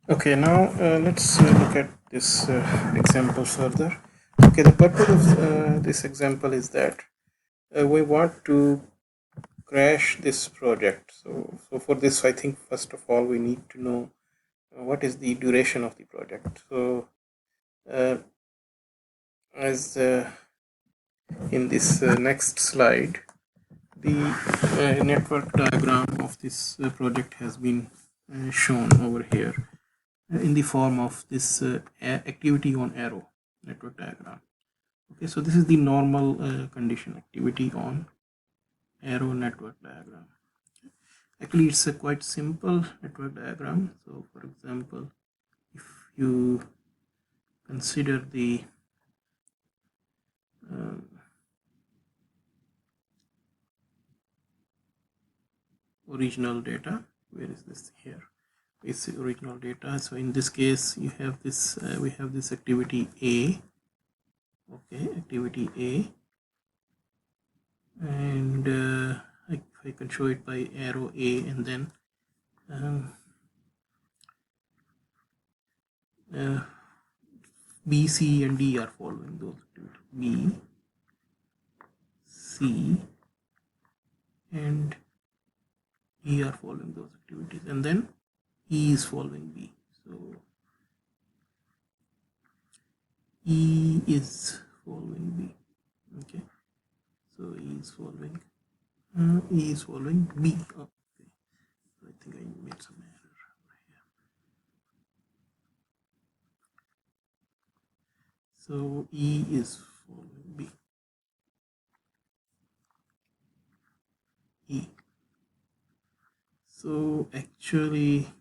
Okay, now let's look at this example further. Okay, the purpose of this example is that we want to crash this project. So for this, I think first of all we need to know what is the duration of the project. So uh, as in this next slide, the network diagram of this project has been shown over here in the form of this activity on arrow network diagram. Okay, so this is the normal condition activity on arrow network diagram. Actually, it's a quite simple network diagram. So for example, if you consider the original data, where is this here? It's the original data. So in this case, you have this we have this activity A. Okay, activity A, and I can show it by arrow A, and then B, C, and D are following those activities. B, C, and E are following those activities, and then E is following B. So E is following B. Okay, so E is following B. Oh, okay, so I think I made some error here. So E is following B. E. So actually,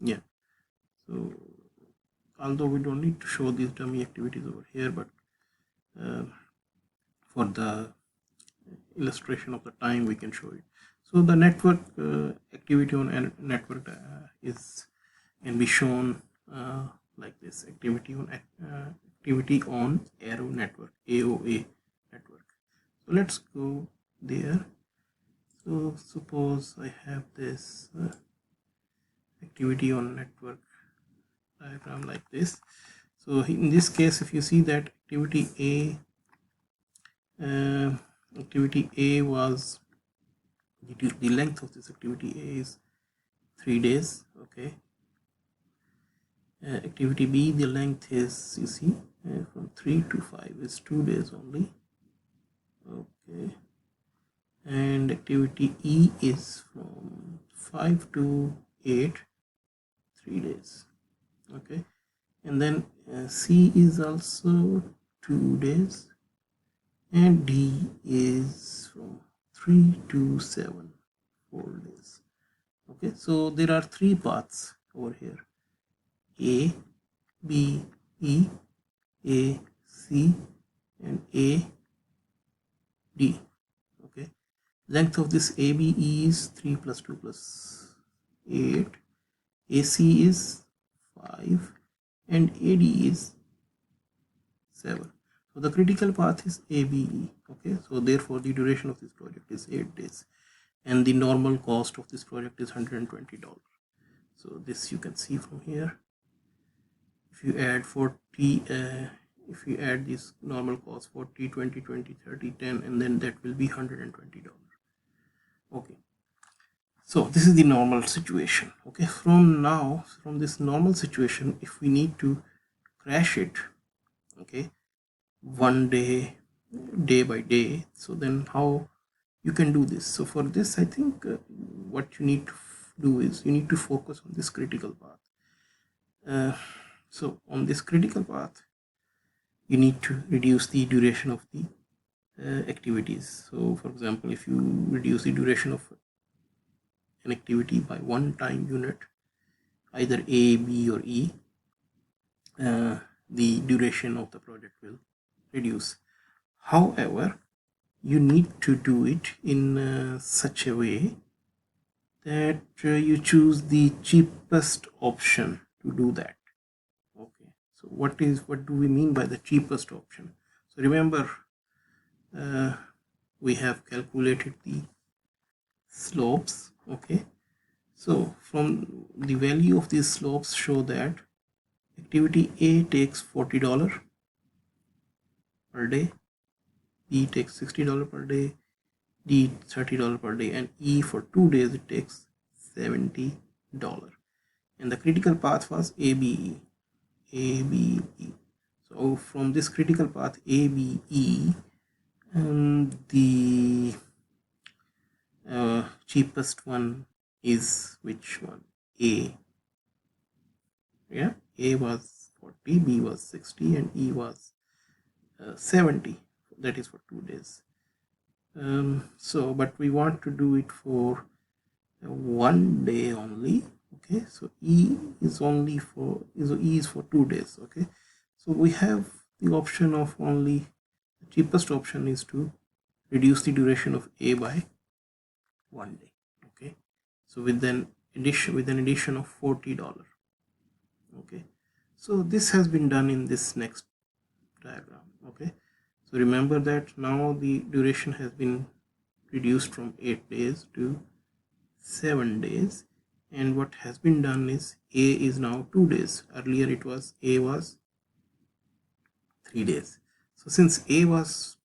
yeah. So although we don't need to show these dummy activities over here, but for the illustration of the time we can show it. So the network activity on network is can be shown like this: activity on arrow network, AOA network. So let's go there. So suppose I have this activity on network diagram like this. So in this case, if you see that activity A was the length of this activity A is 3 days. Okay, activity B, the length is, you see, from 3 to 5 is 2 days only. Okay, and activity E is from 5 to 8, 3 days. Okay, and then C is also 2 days, and D is from 3 to 7, 4 days. Okay, so there are 3 paths over here: A, B, E, A, C, and A, D. Okay, length of this ABE is 3 plus 2 plus 8, AC is 5, and AD is 7. So the critical path is ABE. Okay, so therefore the duration of this project is 8 days, and the normal cost of this project is $120. So this you can see from here. If you add 40, if you add this normal cost 40, 20, 20, 30, 10, and then that will be $120. Okay, so this is the normal situation. Okay, from this normal situation, if we need to crash it, okay, one day by day, so then how you can do this? So for this, I think what you need to do is you need to focus on this critical path. So on this critical path, you need to reduce the duration of the activities. So for example, if you reduce the duration of an activity by one time unit, either A, B, or E, the duration of the project will reduce. However, you need to do it in such a way that you choose the cheapest option to do that. Okay, so what do we mean by the cheapest option? So remember, we have calculated the slopes. Okay, So from the value of these slopes show that activity A takes $40 per day, B takes $60 per day, D $30 per day, and E for 2 days it takes $70. And the critical path was ABE. ABE. So from this critical path ABE, the cheapest one is which one? A. Yeah, A was 40, B was 60, and E was 70. That is for 2 days. So but we want to do it for 1 day only. Okay, so E is only for E is for 2 days. Okay, so we have the option of only the cheapest option is to reduce the duration of A by 1 day. Okay, so with an addition of $40. Okay, so this has been done in this next diagram. Okay, so remember that now the duration has been reduced from 8 days to 7 days, and what has been done is A is now 2 days. Earlier it was A was 3 days. So since A was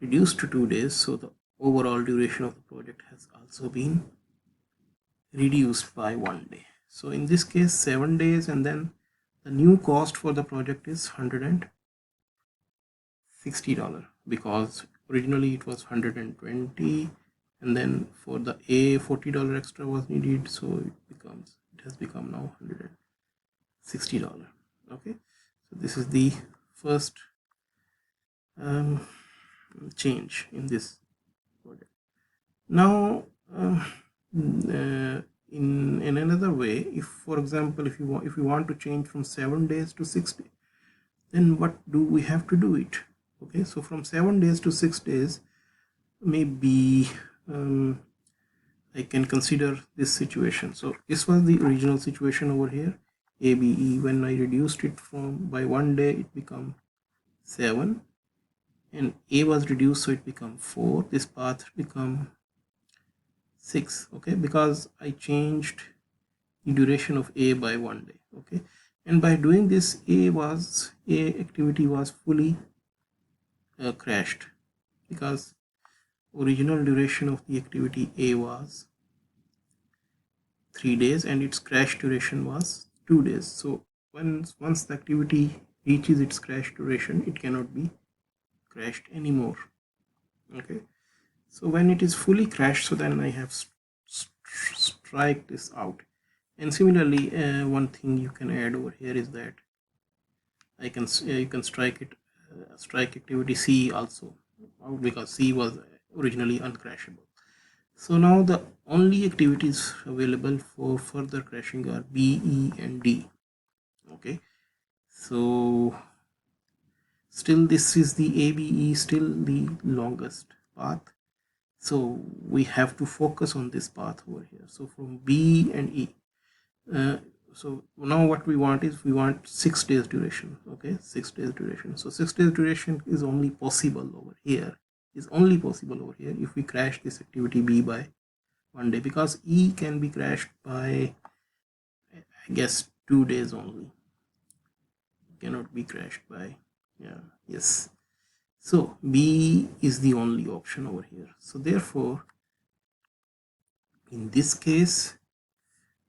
reduced to 2 days, so the overall duration of the project has also been reduced by 1 day. So in this case 7 days, and then the new cost for the project is $160 because originally it was 120, and then for the A $40 extra was needed, so it has become now $160. Okay, so this is the first change in this project. Now in another way, if for example if you want to change from 7 days to 6 days, then what do we have to do it? Okay, so from 7 days to 6 days, maybe I can consider this situation. So this was the original situation over here, ABE. When I reduced it from by 1 day, it become 7, and A was reduced, so it become 4. This path become 6. Okay, because I changed the duration of A by 1 day. Okay, and by doing this, A activity was fully crashed, because original duration of the activity A was 3 days and its crash duration was 2 days. So once the activity reaches its crash duration, it cannot be crashed anymore. Okay, so when it is fully crashed, so then I have strike this out. And similarly, one thing you can add over here is that you can strike activity C also out, because C was originally uncrashable. So now the only activities available for further crashing are B, E, and D. Okay, so still this is the ABE, still the longest path, so we have to focus on this path over here. So from B and E, so now what we want is we want 6 days duration. Okay, 6 days duration. So 6 days duration is only possible over here, if we crash this activity B by 1 day, because E can be crashed by, I guess, 2 days only. It cannot be crashed by, yes. So B is the only option over here. So therefore, in this case,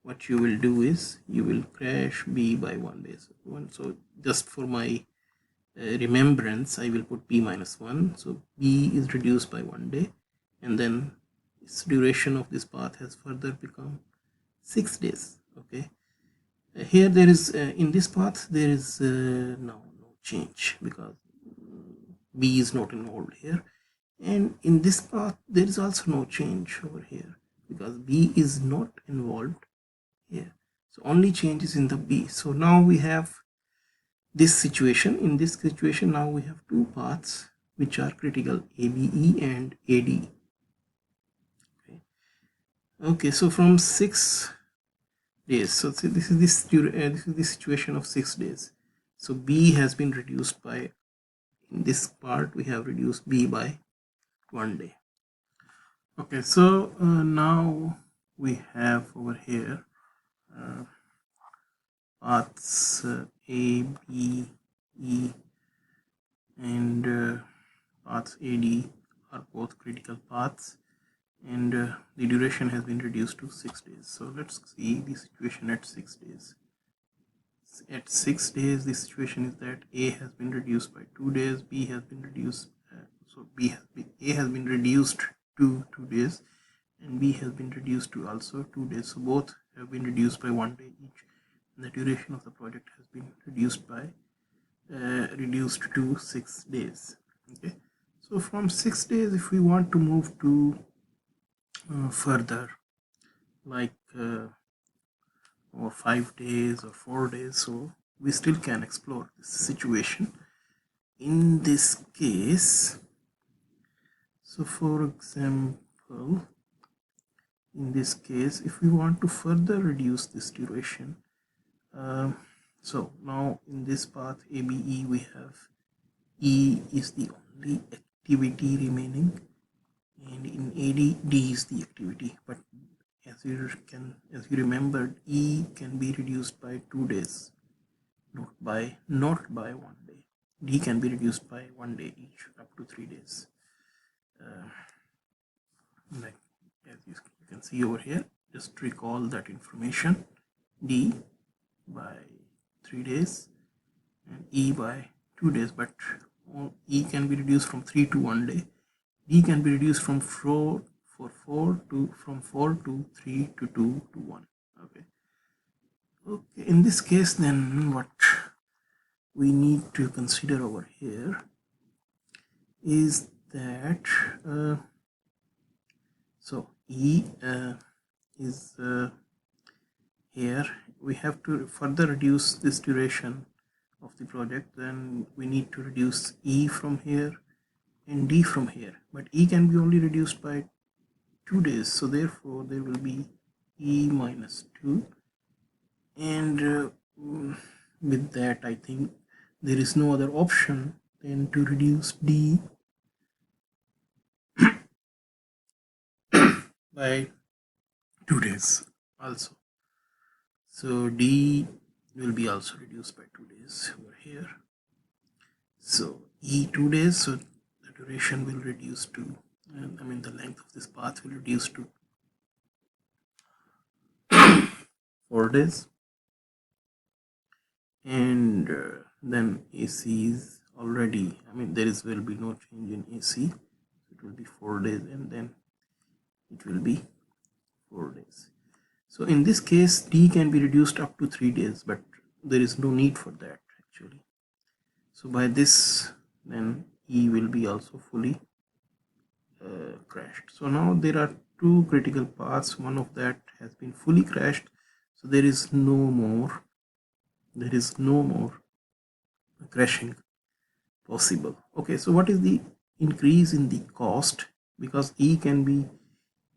what you will do is you will crash B by 1 day. So just for my remembrance, I will put B minus 1. So B is reduced by 1 day, and then its duration of this path has further become 6 days. Okay, here there is in this path there is no change, because B is not involved here, and in this path there is also no change over here, because B is not involved here. So only change is in the B. So now we have this situation. In this situation, now we have two paths which are critical, ABE and AD. Okay, so from 6 days, so this is the situation of 6 days. So B has been reduced by, in this part we have reduced B by 1 day. Okay, so now we have over here paths A, B, E, and paths AD are both critical paths, and the duration has been reduced to 6 days. So let's see the situation at 6 days. At 6 days, the situation is that A has been reduced by 2 days, B has been reduced, A has been reduced to 2 days, and B has been reduced to also 2 days. So both have been reduced by 1 day each. And the duration of the project has been reduced to 6 days. Okay, so from 6 days, if we want to move to further, like or 5 days or 4 days, so we still can explore this situation. In this case, so for example, in this case, if we want to further reduce this duration, so now in this path ABE, we have E is the only activity remaining, and in AD, D is the activity. But as you remembered, E can be reduced by 2 days, not by 1 day. D can be reduced by 1 day each, up to 3 days. Like as you can see over here, just recall that information: D by 3 days and E by 2 days. But E can be reduced from 3 to 1 day. D can be reduced from 4 to 3 to 2 to 1. Okay. In this case, then what we need to consider over here is that so E is here. We have to further reduce this duration of the project. Then we need to reduce E from here and D from here, but E can be only reduced by 2 days, so therefore there will be E minus 2, and with that I think there is no other option than to reduce D by 2 days also. So D will be also reduced by 2 days over here. So E 2 days, so the duration will reduce to, the length of this path will reduce to 4 days, and then AC is already, will be no change in AC. It will be 4 days, and then it will be 4 days. So in this case, D can be reduced up to 3 days, but there is no need for that actually. So by this, then E will be also fully crashed. So now there are 2 critical paths. One of that has been fully crashed, so there is no more crashing possible. Okay, so what is the increase in the cost? Because E can be,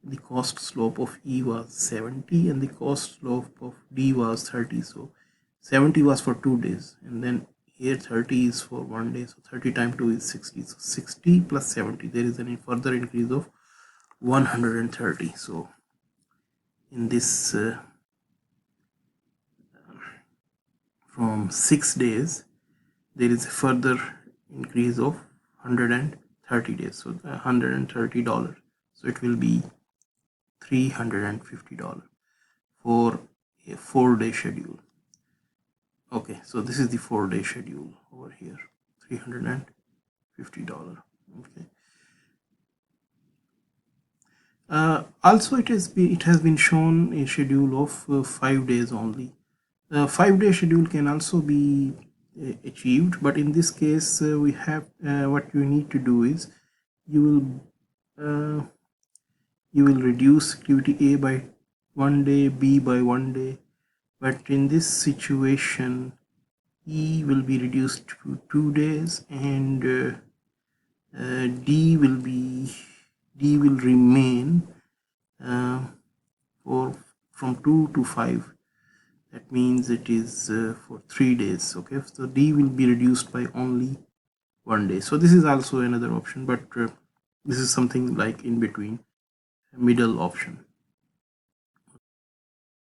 the cost slope of E was 70 and the cost slope of D was 30. So 70 was for 2 days, and then here 30 is for 1 day. So 30 times 2 is 60. So 60 plus 70, there is a further increase of 130. So in this from 6 days, there is a further increase of 130 days. So $130. So it will be $350 for a 4-day schedule. Okay, so this is the 4-day schedule over here, $350. Okay. Also, it has been shown a schedule of 5 days only. 5-day schedule can also be achieved, but in this case, we have what you need to do is you will reduce activity A by 1 day, B by 1 day, but in this situation, E will be reduced to 2 days, and D will remain from 2 to 5. That means it is for 3 days. Okay, so D will be reduced by only 1 day. So this is also another option, but this is something like in between, middle option.